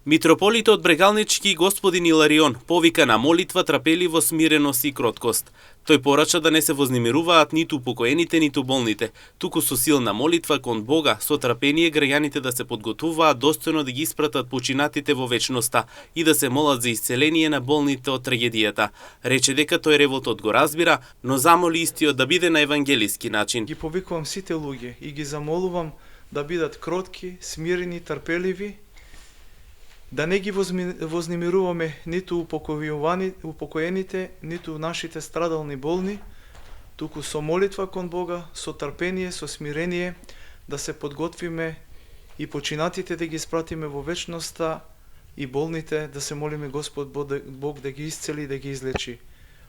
Митрополитот Брегалнички господин Иларион повика на молитва, трпеливост, смиреност и кроткост. Тој порача да не се вознемируваат ниту покоените, ниту болните, туку со силна молитва кон Бога, со трпение граѓаните да се подготвуваат достојно да ги испратат починатите во вечноста и да се молат за исцеление на болните од трагедијата. Рече дека тој револтот го разбира, но замоли истиот да биде на евангелиски начин. Ги повикувам сите луѓе и ги замолувам да бидат кротки, смирени, трпеливи, да не ги вознемируваме ниту упокоените, ниту нашите страдални болни, туку со молитва кон Бога, со трпение, со смирение, да се подготвиме и починатите да ги испратиме во вечноста и болните да се молиме Господ Бог да ги исцели и да ги излечи.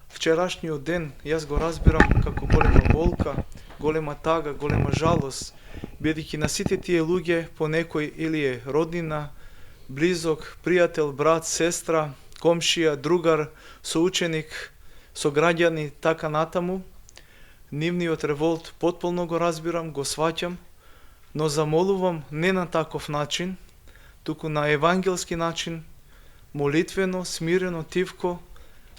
Вчерашниот ден јас го разбирам како голема болка, голема тага, голема жалост, бидејќи на сите тие луѓе по некој или е роднина, близок, пријател, брат, сестра, комшија, другар, соученик, сограѓани, така натаму. Нивниот револт потполно го разбирам, го сваќам, но замолувам не на таков начин, туку на евангелски начин, молитвено, смирено, тивко,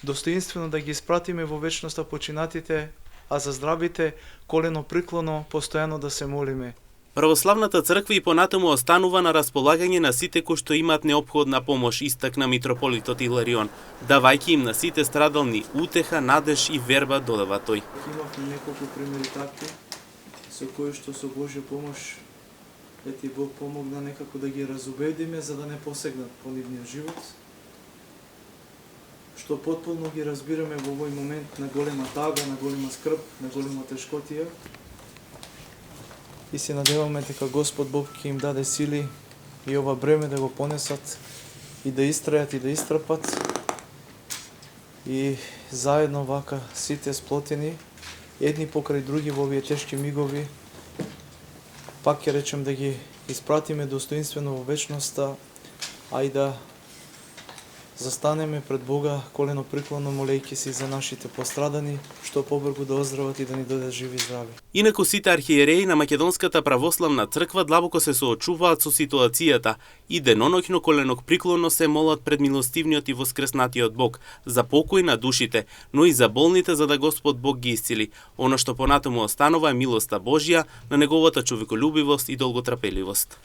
достоинствено да ги испратиме во вечноста починатите, а за здравите колено приклоно постојано да се молиме. Православната црква и понатаму останува на располагање на сите кои што имаат неопходна помош, истакна митрополитот Иларион, давајќи им на сите страдални утеха, надеж и верба, додава тој. Имавме неколку примери такви, со кои што со Божја помош ети Бог помогна некако да ги разубедиме за да не посегнат по нивниот живот, што потполно ги разбираме во овој момент на голема тага, на голема скрб, на голема тешкотија. И се надеваме дека Господ Бог ќе им даде сили и ова бреме да го понесат и да истрајат и да истрпат и заедно вака сите сплотени едни покрај други во овие тешки мигови пак ќе речем да ги испратиме достоинствено во вечноста, а и да застанеме пред Бога колено приклонно молејќи се за нашите пострадани, што побрзо да оздрават и да ни дадат живи и здрави. Инаку сите архиереи на Македонската православна црква длабоко се соочуваат со ситуацијата и деноноќно коленок приклонно се молат пред милостивниот и воскреснатиот Бог за покој на душите, но и за болните за да Господ Бог ги исцели. Она што понатаму останува е милоста Божја на неговата човеколюбивост и долготрпеливост.